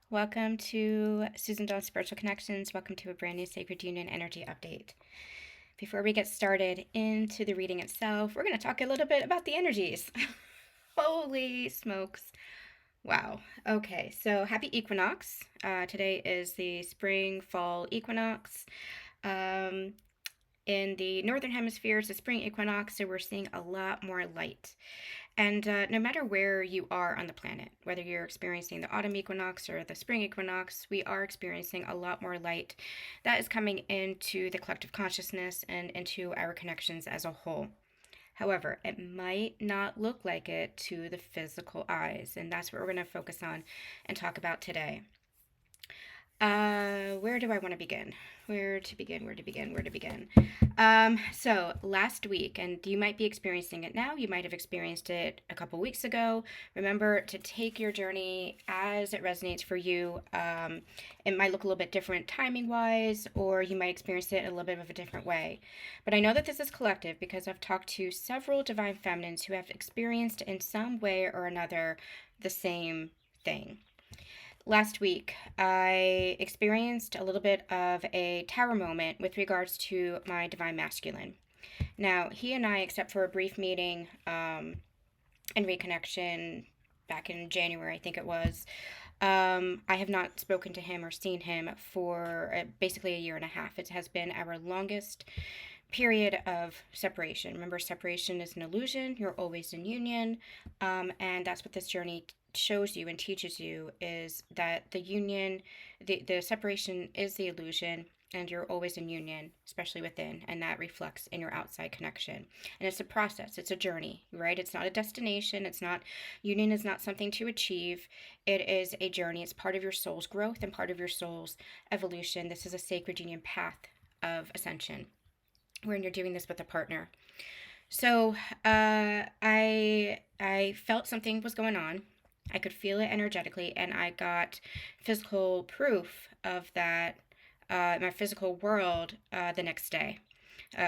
Welcome to Susan Dawn's Spiritual Connections. Welcome to a brand new Sacred Union Energy Update. Before we get started into the reading itself, we're going to talk a little bit about the energies. Holy smokes. Wow. Okay, so happy Equinox. Today is the spring-fall equinox. In the Northern Hemisphere, it's the spring equinox, so we're seeing a lot more light. And no matter where you are on the planet, whether you're experiencing the autumn equinox or the spring equinox, we are experiencing a lot more light that is coming into the collective consciousness and into our connections as a whole. However, it might not look like it to the physical eyes, and that's what we're going to focus on and talk about today. Where do I want to begin? Where to begin? So last week, and you might be experiencing it now, you might have experienced it a couple weeks ago. Remember to take your journey as it resonates for you. It might look a little bit different timing wise, or you might experience it in a little bit of a different way. But I know that this is collective because I've talked to several divine feminines who have experienced in some way or another the same thing. Last week, I experienced a little bit of a tower moment with regards to my divine masculine. Now, he and I, except for a brief meeting and reconnection back in January, I think it was, I have not spoken to him or seen him for basically a year and a half. It has been our longest period of separation. Remember, separation is an illusion. You're always in union. And that's what this journey shows you and teaches you, is that the union, the separation is the illusion, and you're always in union, especially within, and that reflects in your outside connection. And it's a process, it's a journey, right? It's not a destination. It's not, union is not something to achieve. It is a journey. It's part of your soul's growth and part of your soul's evolution. This is a sacred union path of ascension when you're doing this with a partner. So I felt something was going on. I could feel it energetically, and I got physical proof of that, my physical world, the next day.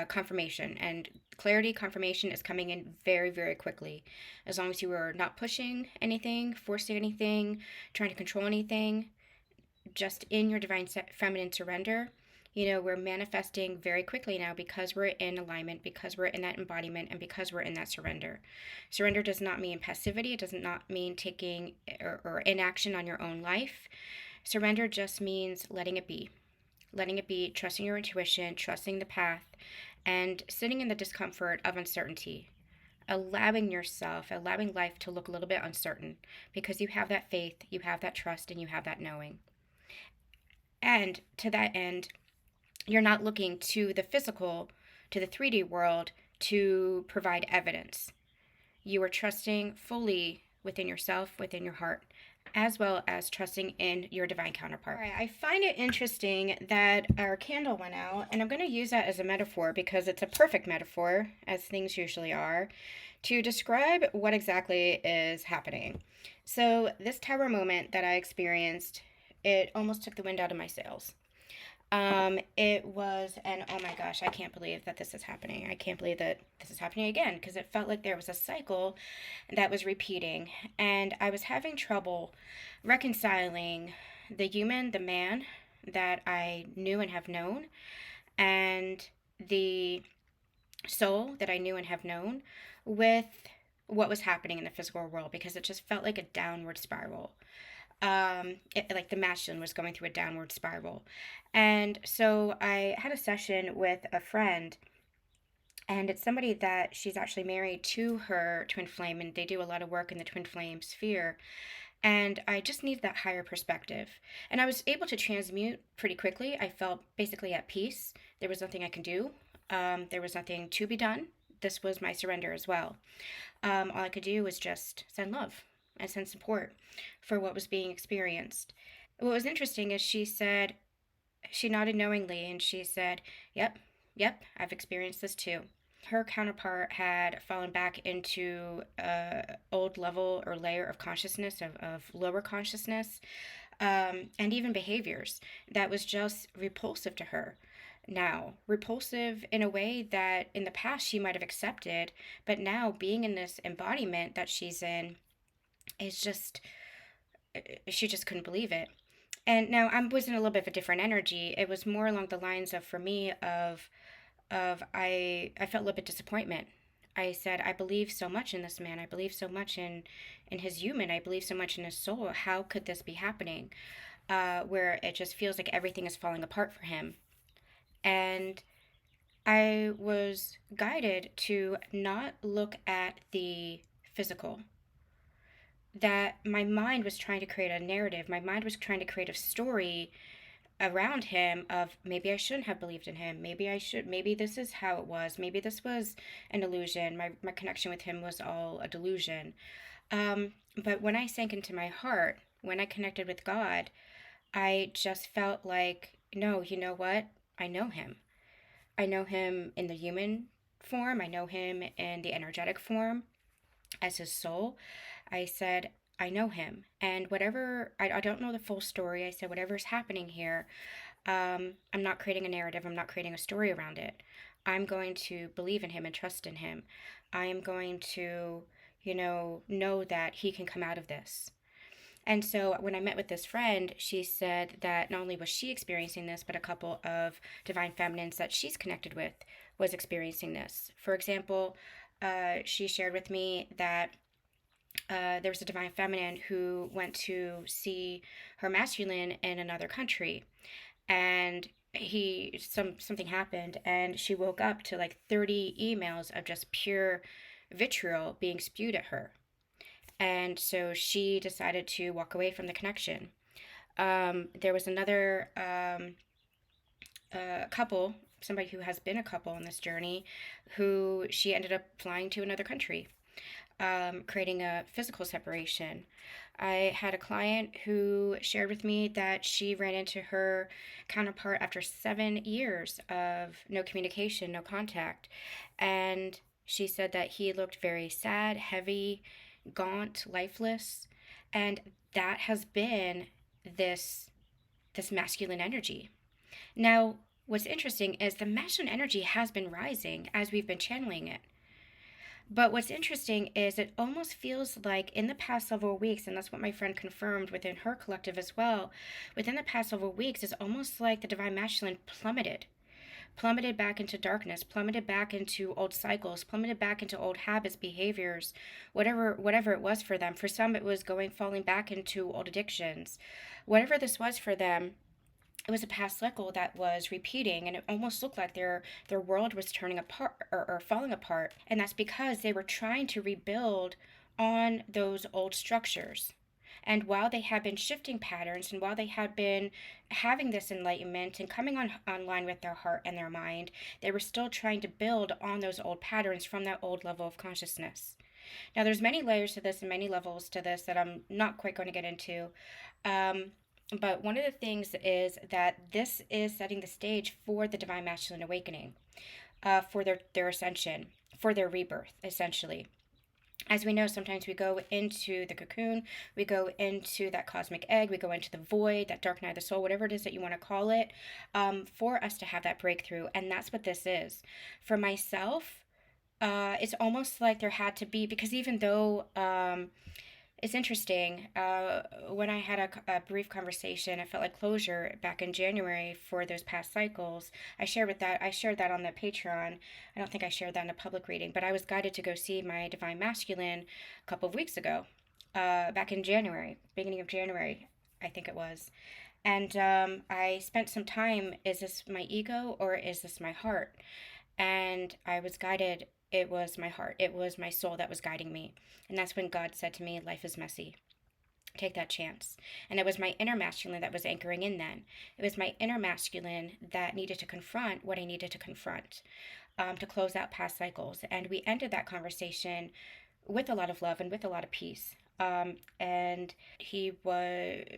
Confirmation and clarity. Confirmation is coming in very, very quickly. As long as you are not pushing anything, forcing anything, trying to control anything, just in your divine feminine surrender. We're manifesting very quickly now because we're in alignment, because we're in that embodiment, and because we're in that surrender. Surrender does not mean passivity. It does not mean taking or inaction on your own life. Surrender just means letting it be. Letting it be, trusting your intuition, trusting the path, and sitting in the discomfort of uncertainty. Allowing life to look a little bit uncertain because you have that faith, you have that trust, and you have that knowing. And to that end, you're not looking to the physical, to the 3D world to provide evidence. You are trusting fully within yourself, within your heart, as well as trusting in your divine counterpart. All right, I find it interesting that our candle went out, and I'm going to use that as a metaphor because it's a perfect metaphor, as things usually are, to describe what exactly is happening. So this tower moment that I experienced, it almost took the wind out of my sails. It was, and oh my gosh, I can't believe that this is happening. I can't believe that this is happening again, because it felt like there was a cycle that was repeating, and I was having trouble reconciling the human, the man that I knew and have known, and the soul that I knew and have known with what was happening in the physical world, because it just felt like a downward spiral. Like the masculine was going through a downward spiral. And so I had a session with a friend, and it's somebody that she's actually married to her twin flame, and they do a lot of work in the twin flame sphere. And I just needed that higher perspective. And I was able to transmute pretty quickly. I felt basically at peace. There was nothing I could do. There was nothing to be done. This was my surrender as well. All I could do was just send love and send support for what was being experienced. What was interesting is she nodded knowingly, and she said, yep, I've experienced this too. Her counterpart had fallen back into old level or layer of consciousness, of lower consciousness, and even behaviors that was just repulsive to her. Now, repulsive in a way that in the past she might have accepted, but now being in this embodiment that she's in, is just, she just couldn't believe it. And now I was in a little bit of a different energy. It was more along the lines of, for me, I felt a little bit disappointment. I said, I believe so much in this man. I believe so much in his human. I believe so much in his soul. How could this be happening? Where it just feels like everything is falling apart for him. And I was guided to not look at the physical. That my mind was trying to create a narrative. My mind was trying to create a story around him of, maybe I shouldn't have believed in him. Maybe I should. Maybe this is how it was. Maybe this was an illusion. My connection with him was all a delusion. But when I sank into my heart, when I connected with God, I just felt like, no, you know what? I know him. I know him in the human form. I know him in the energetic form as his soul. I said, I know him. And whatever, I don't know the full story. I said, whatever's happening here, I'm not creating a narrative. I'm not creating a story around it. I'm going to believe in him and trust in him. I am going to, know that he can come out of this. And so when I met with this friend, she said that not only was she experiencing this, but a couple of divine feminines that she's connected with was experiencing this. For example, she shared with me that there was a divine feminine who went to see her masculine in another country, and something happened, and she woke up to like 30 emails of just pure vitriol being spewed at her. And so she decided to walk away from the connection. There was another couple, somebody who has been a couple on this journey, who she ended up flying to another country, creating a physical separation. I had a client who shared with me that she ran into her counterpart after 7 years of no communication, no contact. And she said that he looked very sad, heavy, gaunt, lifeless. And that has been this masculine energy. Now, what's interesting is the masculine energy has been rising as we've been channeling it. But what's interesting is it almost feels like in the past several weeks, and that's what my friend confirmed within her collective as well, within the past several weeks, it's almost like the divine masculine plummeted back into darkness, plummeted back into old cycles, plummeted back into old habits, behaviors, whatever it was for them. For some, it was falling back into old addictions. Whatever this was for them, it was a past cycle that was repeating, and it almost looked like their world was turning apart, or falling apart. And that's because they were trying to rebuild on those old structures. And while they had been shifting patterns, and while they had been having this enlightenment and coming online with their heart and their mind, they were still trying to build on those old patterns from that old level of consciousness. Now, there's many layers to this and many levels to this that I'm not quite going to get into. But one of the things is that this is setting the stage for the divine masculine awakening, for their ascension, for their rebirth, essentially. As we know, sometimes we go into the cocoon, we go into that cosmic egg, we go into the void, that dark night of the soul, whatever it is that you want to call it, for us to have that breakthrough. And that's what this is. For myself, it's almost like there had to be, because even though it's interesting. When I had a brief conversation, I felt like closure back in January for those past cycles. I shared that on the Patreon. I don't think I shared that in a public reading, but I was guided to go see my divine masculine a couple of weeks ago, back in January, beginning of January, I think it was. And I spent some time. Is this my ego or is this my heart? And I was guided. It was my heart. It was my soul that was guiding me. And that's when God said to me, life is messy. Take that chance. And it was my inner masculine that was anchoring in then. It was my inner masculine that needed to confront what I needed to confront, to close out past cycles. And we ended that conversation with a lot of love and with a lot of peace. And he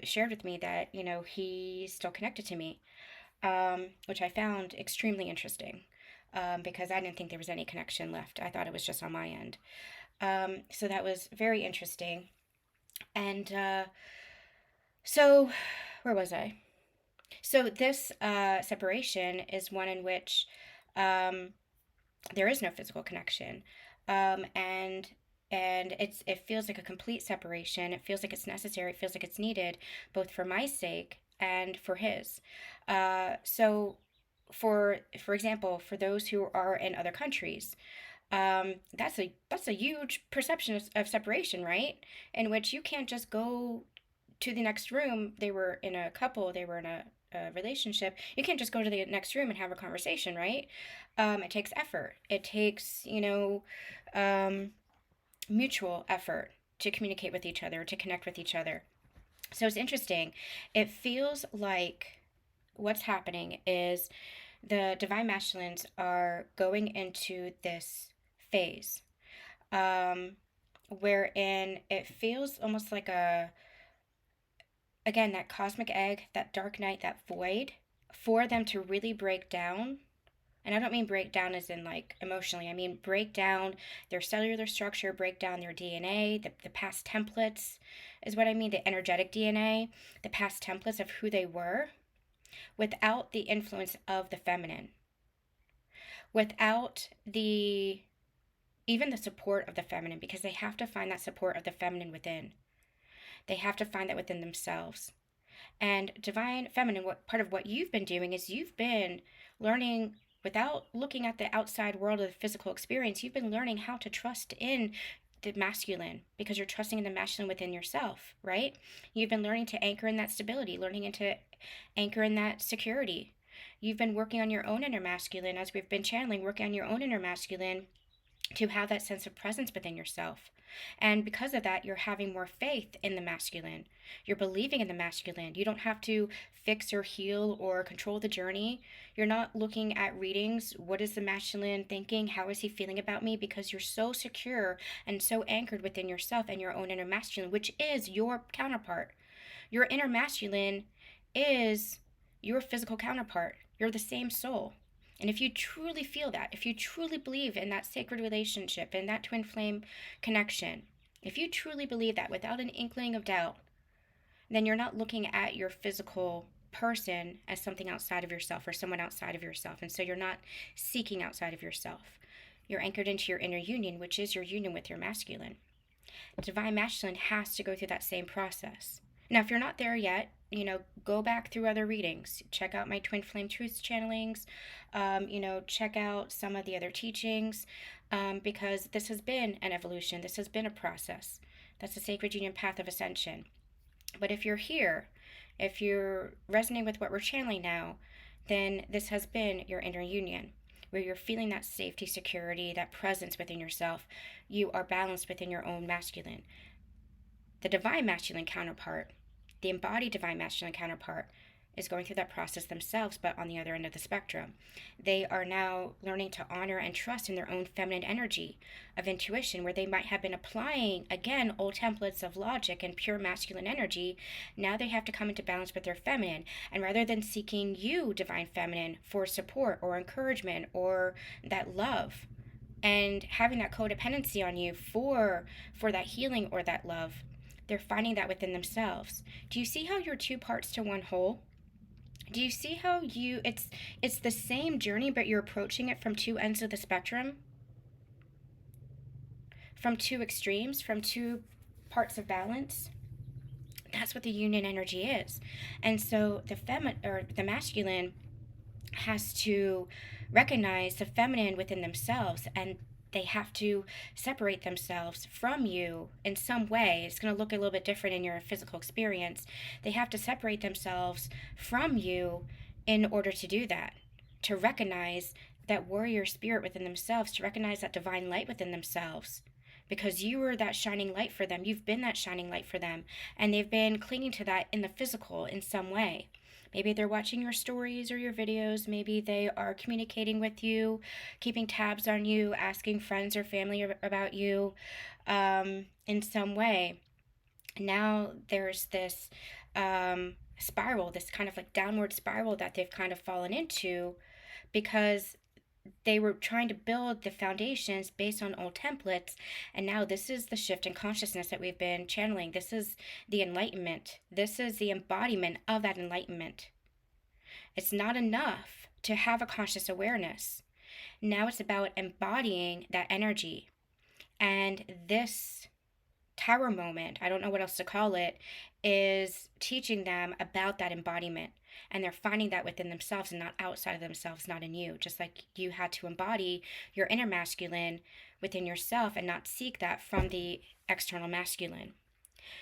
shared with me that, he's still connected to me, which I found extremely interesting. Because I didn't think there was any connection left. I thought it was just on my end. So that was very interesting. And so, where was I? So this separation is one in which there is no physical connection, and it feels like a complete separation. It feels like it's necessary. It feels like it's needed, both for my sake and for his. So for example, for those who are in other countries, that's a huge perception of separation, right? In which you can't just go to the next room. They were in a couple, they were in a relationship. You can't just go to the next room and have a conversation, right? It takes effort. It takes, um, mutual effort to communicate with each other, to connect with each other. So it's interesting. It feels like what's happening is the divine masculines are going into this phase, um, wherein it feels almost like again, that cosmic egg, that dark night, that void, for them to really break down. And I don't mean break down as in like emotionally, I mean break down their cellular structure, break down their DNA, the past templates is what I mean, the energetic DNA, the past templates of who they were, without the influence of the feminine, without the even the support of the feminine, because they have to find that support of the feminine within. They have to find that within themselves. And divine feminine, what part of what you've been doing is you've been learning without looking at the outside world of the physical experience. You've been learning how to trust in the masculine because you're trusting in the masculine within yourself, right? You've been learning to anchor in that stability, learning to anchor in that security. You've been working on your own inner masculine, as we've been channeling, working on your own inner masculine to have that sense of presence within yourself. And because of that, you're having more faith in the masculine. You're believing in the masculine. You don't have to fix or heal or control the journey. You're not looking at readings. What is the masculine thinking? How is he feeling about me? Because you're so secure and so anchored within yourself and your own inner masculine, which is your counterpart. Your inner masculine is your physical counterpart. You're the same soul. And if you truly feel that, if you truly believe in that sacred relationship, in that twin flame connection, if you truly believe that without an inkling of doubt, then you're not looking at your physical person as something outside of yourself or someone outside of yourself. And so you're not seeking outside of yourself. You're anchored into your inner union, which is your union with your masculine. Divine masculine has to go through that same process. Now, if you're not there yet, go back through other readings. Check out my Twin Flame Truths channelings. Check out some of the other teachings, because this has been an evolution. This has been a process. That's the sacred union path of ascension. But if you're here, if you're resonating with what we're channeling now, then this has been your inner union, where you're feeling that safety, security, that presence within yourself. You are balanced within your own masculine. The divine masculine counterpart, the embodied divine masculine counterpart, is going through that process themselves, but on the other end of the spectrum. They are now learning to honor and trust in their own feminine energy of intuition, where they might have been applying, again, old templates of logic and pure masculine energy. Now they have to come into balance with their feminine. And rather than seeking you, divine feminine, for support or encouragement or that love, and having that codependency on you for that healing or that love, they're finding that within themselves. Do you see how you're two parts to one whole? Do you see how it's the same journey, but you're approaching it from two ends of the spectrum? From two extremes, from two parts of balance? That's what the union energy is. And so the masculine has to recognize the feminine within themselves, and they have to separate themselves from you in some way. It's going to look a little bit different in your physical experience. They have to separate themselves from you in order to do that, to recognize that warrior spirit within themselves, to recognize that divine light within themselves, because you were that shining light for them. You've been that shining light for them, and they've been clinging to that in the physical in some way. Maybe they're watching your stories or your videos. Maybe they are communicating with you, keeping tabs on you, asking friends or family about you, in some way. Now there's this spiral, this kind of like downward spiral that they've kind of fallen into, because they were trying to build the foundations based on old templates, and now this is the shift in consciousness that we've been channeling. This is the enlightenment. This is the embodiment of that enlightenment. It's not enough to have a conscious awareness. Now it's about embodying that energy. And this tower moment, I don't know what else to call it, is teaching them about that embodiment. And they're finding that within themselves and not outside of themselves, not in you. Just like you had to embody your inner masculine within yourself and not seek that from the external masculine.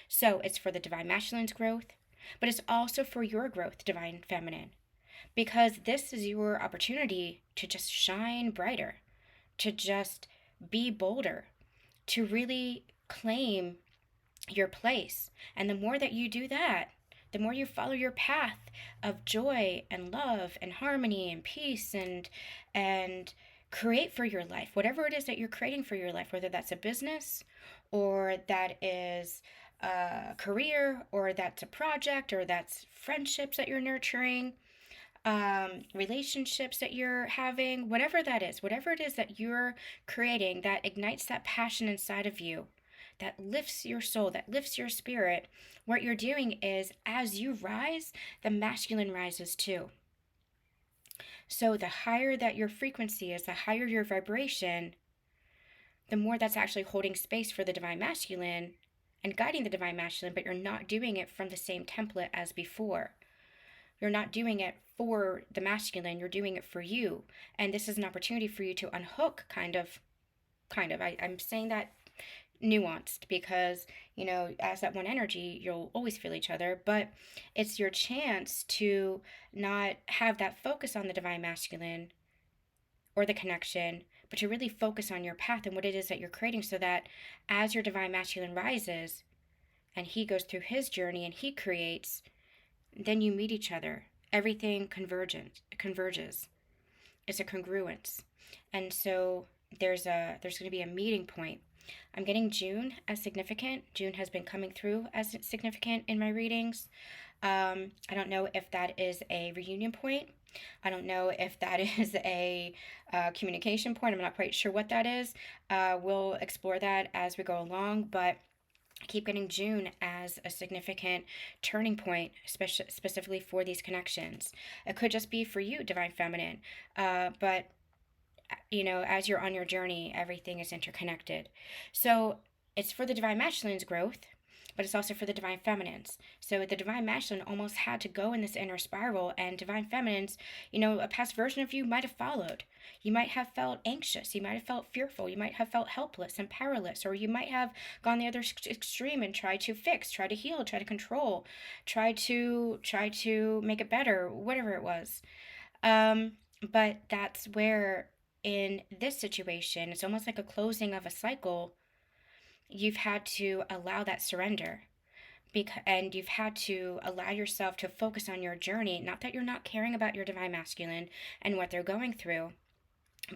So it's for the divine masculine's growth, but it's also for your growth, divine feminine, because this is your opportunity to just shine brighter, to just be bolder, to really claim your place. And the more that you do that, the more you follow your path of joy and love and harmony and peace and create for your life, whatever it is that you're creating for your life, whether that's a business or that is a career or that's a project or that's friendships that you're nurturing, relationships that you're having, whatever it is that you're creating that ignites that passion inside of you, that lifts your soul, that lifts your spirit, what you're doing is as you rise, the masculine rises too. So the higher that your frequency is, the higher your vibration, the more that's actually holding space for the divine masculine and guiding the divine masculine, but you're not doing it from the same template as before. You're not doing it for the masculine, you're doing it for you. And this is an opportunity for you to unhook, kind of. I'm saying that nuanced because, as that one energy, you'll always feel each other, but it's your chance to not have that focus on the divine masculine or the connection, but to really focus on your path and what it is that you're creating, so that as your divine masculine rises and he goes through his journey and he creates, then you meet each other. Everything converges. It's a congruence. And so there's going to be a meeting point. I'm getting June as significant. June has been coming through as significant in my readings. I don't know if that is a reunion point. I don't know if that is a communication point. I'm not quite sure what that is. We'll explore that as we go along, but I keep getting June as a significant turning point, specifically for these connections. It could just be for you, divine feminine, but as you're on your journey, everything is interconnected. So it's for the divine masculine's growth, but it's also for the divine feminines. So the divine masculine almost had to go in this inner spiral, and divine feminines, a past version of you might have followed. You might have felt anxious, you might have felt fearful, you might have felt helpless and powerless, or you might have gone the other extreme and tried to fix, try to heal, try to control, try to make it better, whatever it was. But that's where, in this situation, it's almost like a closing of a cycle. You've had to allow that surrender, and you've had to allow yourself to focus on your journey. Not that you're not caring about your divine masculine and what they're going through,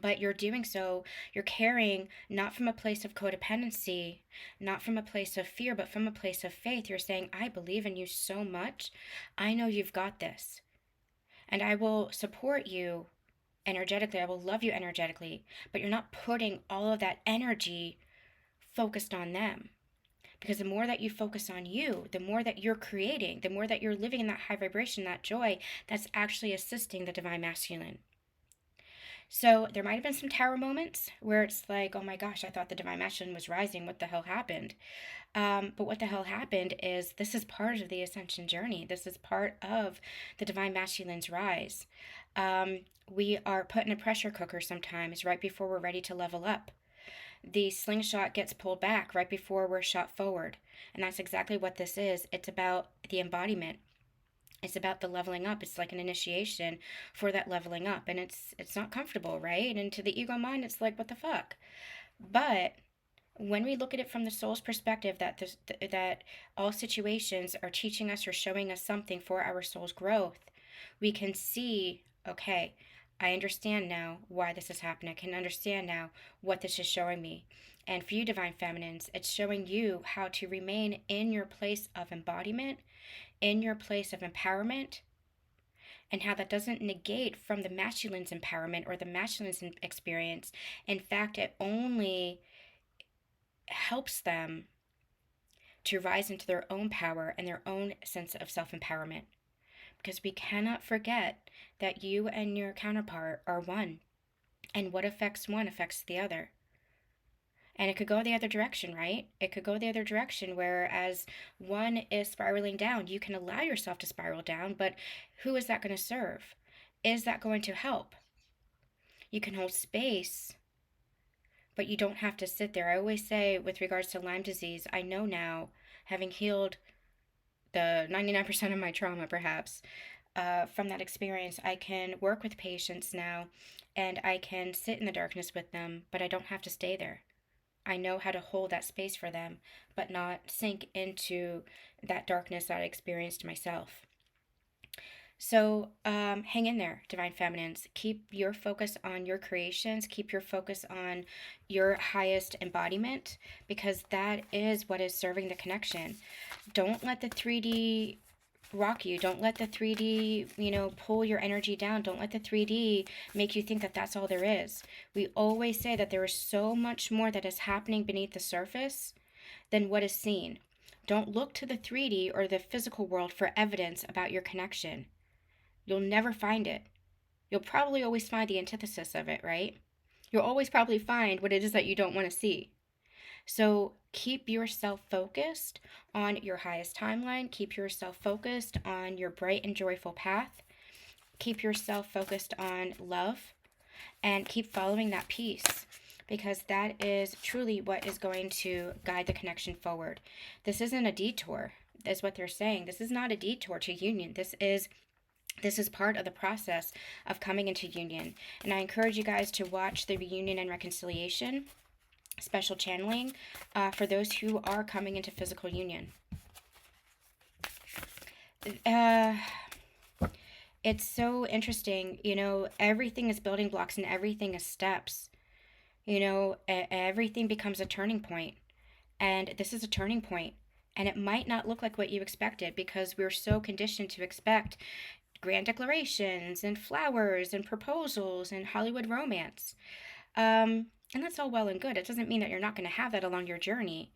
but you're doing so, you're caring not from a place of codependency, not from a place of fear, but from a place of faith. You're saying, I believe in you so much. I know you've got this, and I will support you energetically. I will love you energetically, but you're not putting all of that energy focused on them. Because the more that you focus on you, the more that you're creating, the more that you're living in that high vibration, that joy, that's actually assisting the divine masculine. So there might have been some tower moments where it's like, oh my gosh, I thought the divine masculine was rising. What the hell happened? But what the hell happened is, this is part of the ascension journey. This is part of the divine masculine's rise. We are put in a pressure cooker sometimes right before we're ready to level up. The slingshot gets pulled back right before we're shot forward. And that's exactly what this is. It's about the embodiment. It's about the leveling up. It's like an initiation for that leveling up. And it's not comfortable, right? And to the ego mind, it's like, what the fuck? But when we look at it from the soul's perspective, that all situations are teaching us or showing us something for our soul's growth, we can see, okay, I understand now why this is happening. I can understand now what this is showing me. And for you, divine feminines, it's showing you how to remain in your place of embodiment, in your place of empowerment, and how that doesn't negate from the masculine's empowerment or the masculine's experience. In fact, it only helps them to rise into their own power and their own sense of self-empowerment. Because we cannot forget that you and your counterpart are one. And what affects one affects the other. And it could go the other direction, right? It could go the other direction, whereas one is spiraling down. You can allow yourself to spiral down, but who is that going to serve? Is that going to help? You can hold space, but you don't have to sit there. I always say, with regards to Lyme disease, I know now, having healed the 99% of my trauma, perhaps, from that experience, I can work with patients now and I can sit in the darkness with them, but I don't have to stay there. I know how to hold that space for them, but not sink into that darkness that I experienced myself. So hang in there, Divine Feminines. Keep your focus on your creations. Keep your focus on your highest embodiment, because that is what is serving the connection. Don't let the 3D rock you. Don't let the 3D, pull your energy down. Don't let the 3D make you think that that's all there is. We always say that there is so much more that is happening beneath the surface than what is seen. Don't look to the 3D or the physical world for evidence about your connection. You'll never find it. You'll probably always find the antithesis of it, right? You'll always probably find what it is that you don't want to see. So keep yourself focused on your highest timeline. Keep yourself focused on your bright and joyful path. Keep yourself focused on love, and keep following that peace, because that is truly what is going to guide the connection forward. This isn't a detour, is what they're saying. This is not a detour to union. This is part of the process of coming into union. And I encourage you guys to watch the Reunion and Reconciliation special channeling for those who are coming into physical union. It's so interesting, everything is building blocks and everything is steps. Everything becomes a turning point. And this is a turning point. And it might not look like what you expected, because we're so conditioned to expect grand declarations and flowers and proposals and Hollywood romance. And that's all well and good. It doesn't mean that you're not going to have that along your journey.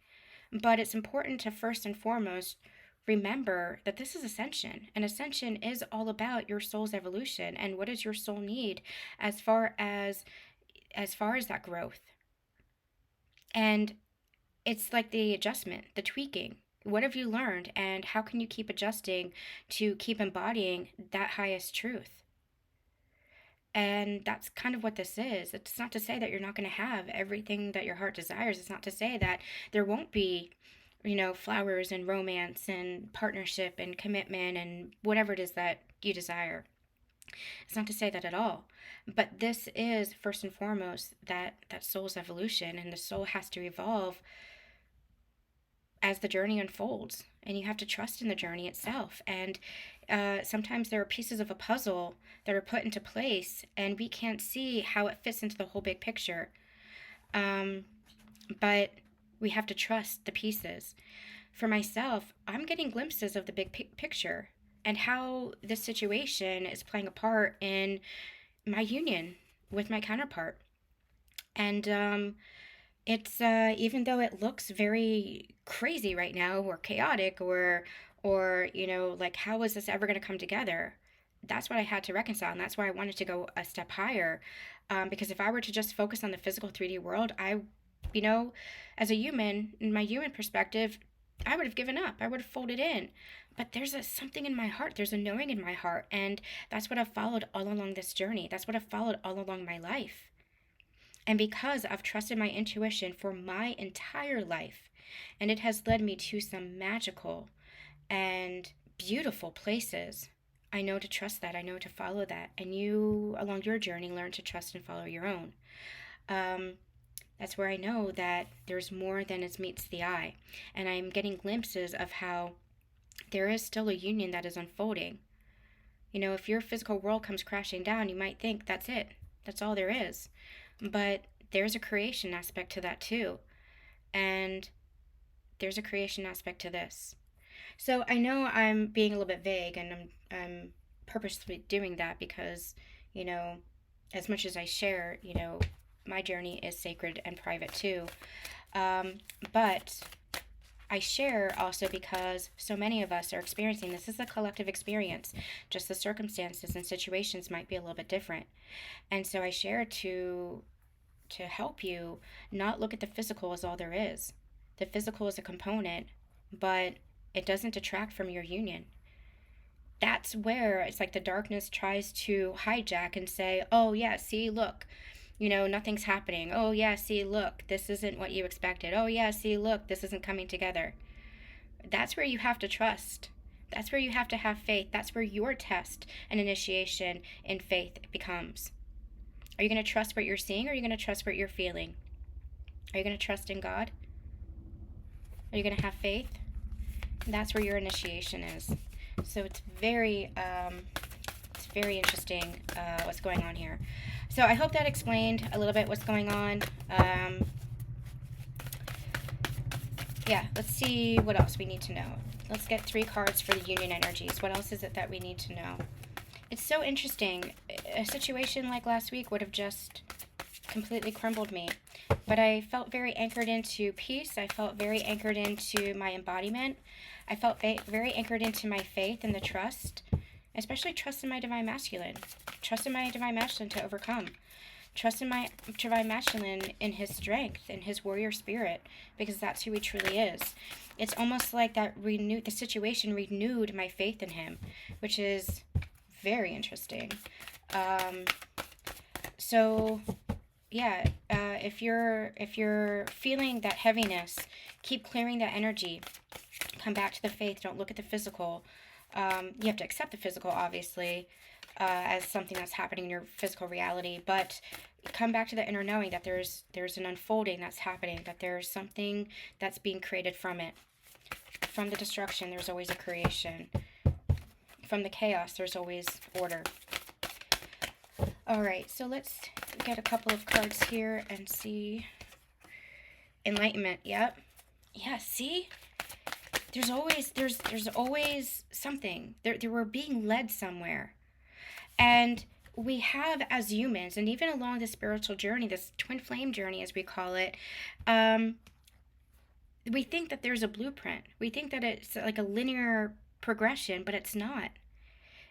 But it's important to first and foremost remember that this is ascension. And ascension is all about your soul's evolution and what does your soul need as far as that growth. And it's like the adjustment, the tweaking. What have you learned, and how can you keep adjusting to keep embodying that highest truth? And that's kind of what this is. It's not to say that you're not going to have everything that your heart desires. It's not to say that there won't be, flowers and romance and partnership and commitment and whatever it is that you desire. It's not to say that at all. But this is, first and foremost, that soul's evolution, and the soul has to evolve as the journey unfolds, and you have to trust in the journey itself. And sometimes there are pieces of a puzzle that are put into place and we can't see how it fits into the whole big picture, but we have to trust the pieces. For myself, I'm getting glimpses of the big picture and how this situation is playing a part in my union with my counterpart. And it's even though it looks very crazy right now, or chaotic, or like, how is this ever going to come together? That's what I had to reconcile, and that's why I wanted to go a step higher, because if I were to just focus on the physical 3D world, as a human, in my human perspective, I would have given up. I would have folded in. But there's something in my heart. There's a knowing in my heart, and that's what I've followed all along this journey. That's what I've followed all along my life. And because I've trusted my intuition for my entire life, and it has led me to some magical and beautiful places, I know to trust that. I know to follow that. And you, along your journey, learn to trust and follow your own. That's where I know that there's more than it meets the eye. And I'm getting glimpses of how there is still a union that is unfolding. If your physical world comes crashing down, you might think that's it. That's all there is. But there's a creation aspect to that too. And there's a creation aspect to this. So I know I'm being a little bit vague, and I'm purposely doing that because, as much as I share, my journey is sacred and private too. But I share also because so many of us are experiencing this. This is a collective experience. Just the circumstances and situations might be a little bit different. And so I share to to help you not look at the physical as all there is. The physical is a component, but it doesn't detract from your union. That's where it's like the darkness tries to hijack and say, oh yeah, see, look, nothing's happening. Oh yeah, see, look, this isn't what you expected. Oh yeah, see, look, this isn't coming together. That's where you have to trust. That's where you have to have faith. That's where your test and initiation in faith becomes. Are you going to trust what you're seeing, or are you going to trust what you're feeling? Are you going to trust in God? Are you going to have faith? That's where your initiation is. So it's very interesting what's going on here. So I hope that explained a little bit what's going on. Yeah, let's see what else we need to know. Let's get 3 cards for the union energies. What else is it that we need to know? It's so interesting. A situation like last week would have just completely crumbled me. But I felt very anchored into peace. I felt very anchored into my embodiment. I felt very anchored into my faith and the trust, especially trust in my divine masculine. Trust in my divine masculine to overcome. Trust in my divine masculine in his strength, in his warrior spirit, because that's who he truly is. It's almost like the situation renewed my faith in him, which is very interesting. So yeah, if you're feeling that heaviness, keep clearing that energy. Come back to the faith. Don't look at the physical. You have to accept the physical, obviously, as something that's happening in your physical reality, but come back to the inner knowing that there's an unfolding that's happening, that there's something that's being created from it. From the destruction, there's always a creation. From the chaos, there's always order. All right, so let's get a couple of cards here and see. Enlightenment. Yep. Yeah, see? There's always something. We're being led somewhere. And we have, as humans, and even along the spiritual journey, this twin flame journey as we call it, we think that there's a blueprint. We think that it's like a linear progression, but it's not.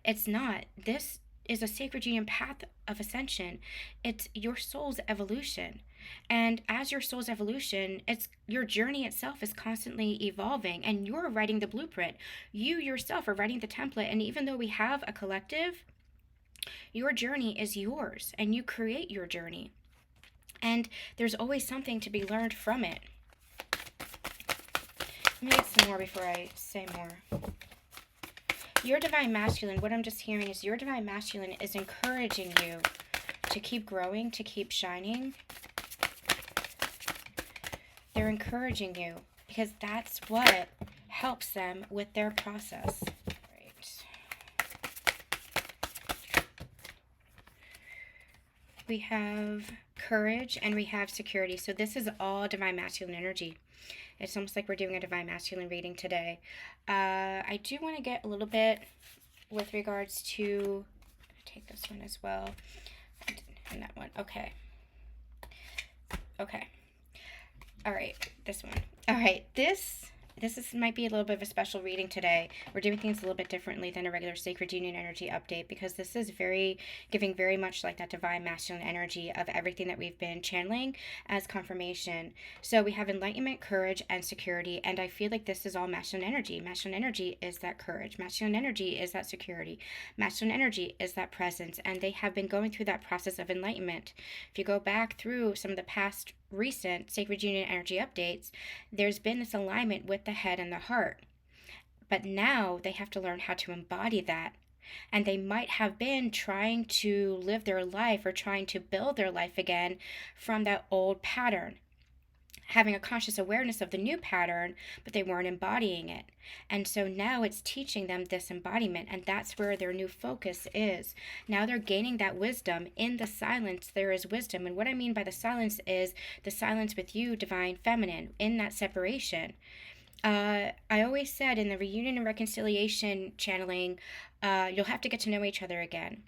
It's not. This is a sacred union path of ascension. It's your soul's evolution. And as your soul's evolution, it's your journey itself is constantly evolving, and you're writing the blueprint. You yourself are writing the template, and even though we have a collective, your journey is yours, and you create your journey. And there's always something to be learned from it. Let me get some more before I say more. Your divine masculine, what I'm just hearing is your divine masculine is encouraging you to keep growing, to keep shining. They're encouraging you because that's what helps them with their process. Right. We have courage and we have security. So this is all divine masculine energy. It's almost like we're doing a divine masculine reading today. I do want to get a little bit with regards to, take this one as well, and that one. Okay. All right, this one. All right, this might be a little bit of a special reading today. We're doing things a little bit differently than a regular Sacred Union energy update because this is giving very much like that divine masculine energy of everything that we've been channeling as confirmation. So we have enlightenment, courage, and security, and I feel like this is all masculine energy. Masculine energy is that courage. Masculine energy is that security. Masculine energy is that presence, and they have been going through that process of enlightenment. If you go back through some of the past recent Sacred Union energy updates, there's been this alignment with the head and the heart. But now they have to learn how to embody that. And they might have been trying to live their life or trying to build their life again from that old pattern, having a conscious awareness of the new pattern, but they weren't embodying it. And so now it's teaching them this embodiment, and that's where their new focus is. Now they're gaining that wisdom. In the silence, there is wisdom. And what I mean by the silence is the silence with you, divine feminine, in that separation. I always said in the reunion and reconciliation channeling, you'll have to get to know each other again.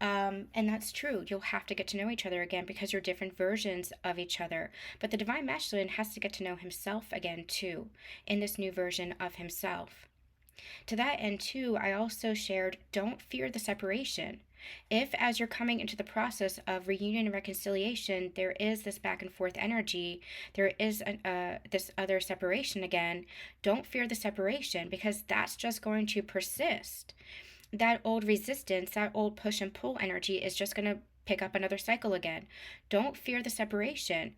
And that's true. You'll have to get to know each other again because you're different versions of each other. But the divine masculine has to get to know himself again too, in this new version of himself. To that end too, I also shared, don't fear the separation. If, as you're coming into the process of reunion and reconciliation, there is this back and forth energy, there is this other separation again, don't fear the separation, because that's just going to persist. That old resistance, that old push and pull energy is just going to pick up another cycle again. Don't fear the separation.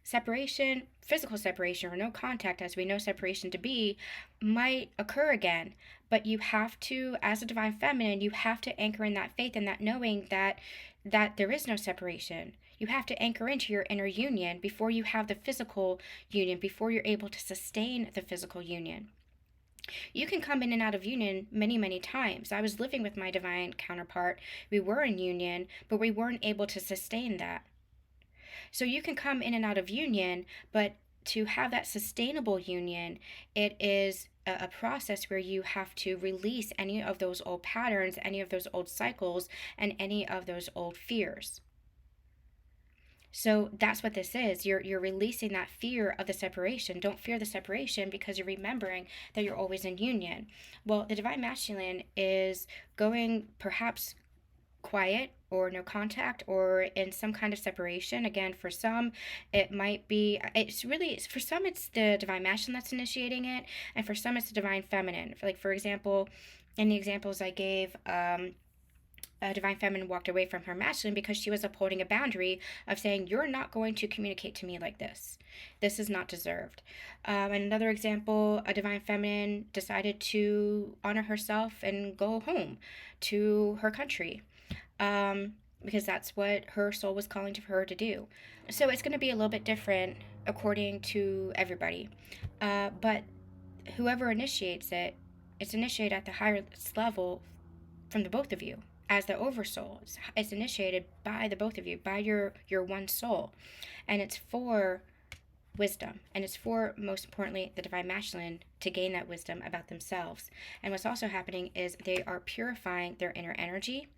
Separation, physical separation, or no contact, as we know separation to be, might occur again. But you have to, as a divine feminine, you have to anchor in that faith and that knowing that there is no separation. You have to anchor into your inner union before you have the physical union, before you're able to sustain the physical union. You can come in and out of union many, many times. I was living with my divine counterpart. We were in union, but we weren't able to sustain that. So you can come in and out of union, but to have that sustainable union, it is a process where you have to release any of those old patterns, any of those old cycles, and any of those old fears. So that's what this is. You're releasing that fear of the separation. Don't fear the separation because you're remembering that you're always in union. Well, the divine masculine is going perhaps quiet or no contact or in some kind of separation. Again, for some, it might be, for some, it's the divine masculine that's initiating it, and for some, it's the divine feminine. For example, in the examples I gave, a divine feminine walked away from her masculine because she was upholding a boundary of saying, you're not going to communicate to me like this. This is not deserved. And another example, a divine feminine decided to honor herself and go home to her country because that's what her soul was calling to her to do. So it's going to be a little bit different according to everybody. But whoever initiates it, it's initiated at the highest level from the both of you. As the oversoul, it's initiated by the both of you, by your one soul, and it's for wisdom, and it's for, most importantly, the divine masculine to gain that wisdom about themselves. And what's also happening is they are purifying their inner energy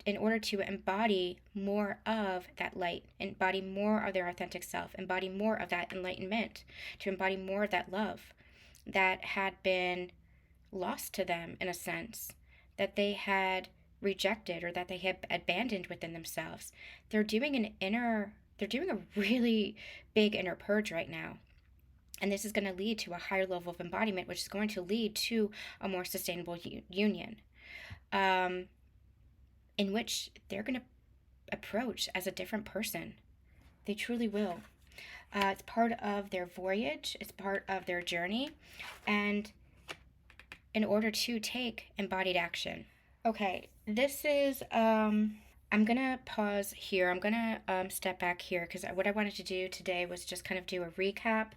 in order to embody more of that light, embody more of their authentic self, embody more of that enlightenment, to embody more of that love that had been lost to them in a sense, that they had rejected or that they had abandoned within themselves. They're doing a really big inner purge right now. And this is going to lead to a higher level of embodiment, which is going to lead to a more sustainable union, in which they're going to approach as a different person. They truly will. It's part of their voyage. It's part of their journey. And in order to take embodied action. Okay, this is, I'm going to pause here. I'm going to step back here because what I wanted to do today was just kind of do a recap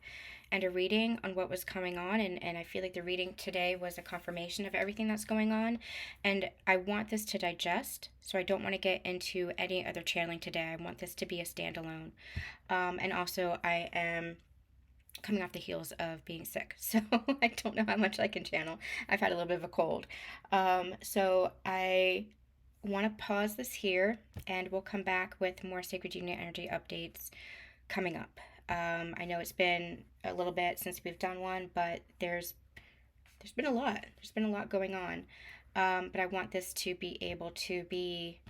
and a reading on what was coming on. And I feel like the reading today was a confirmation of everything that's going on. And I want this to digest, so I don't want to get into any other channeling today. I want this to be a standalone. And also, I am coming off the heels of being sick, so I don't know how much I can channel. I've had a little bit of a cold. So I want to pause this here, and we'll come back with more Sacred Union Energy updates coming up. I know it's been a little bit since we've done one, but there's been a lot. There's been a lot going on. But I want this to be able to be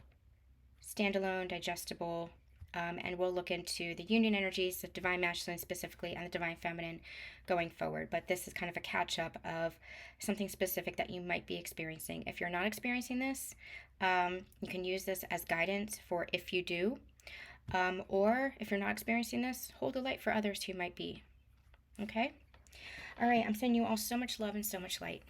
standalone, digestible, and we'll look into the union energies, the divine masculine specifically, and the divine feminine going forward. But this is kind of a catch-up of something specific that you might be experiencing. If you're not experiencing this, you can use this as guidance for if you do. Or if you're not experiencing this, hold the light for others who might be. Okay? All right, I'm sending you all so much love and so much light.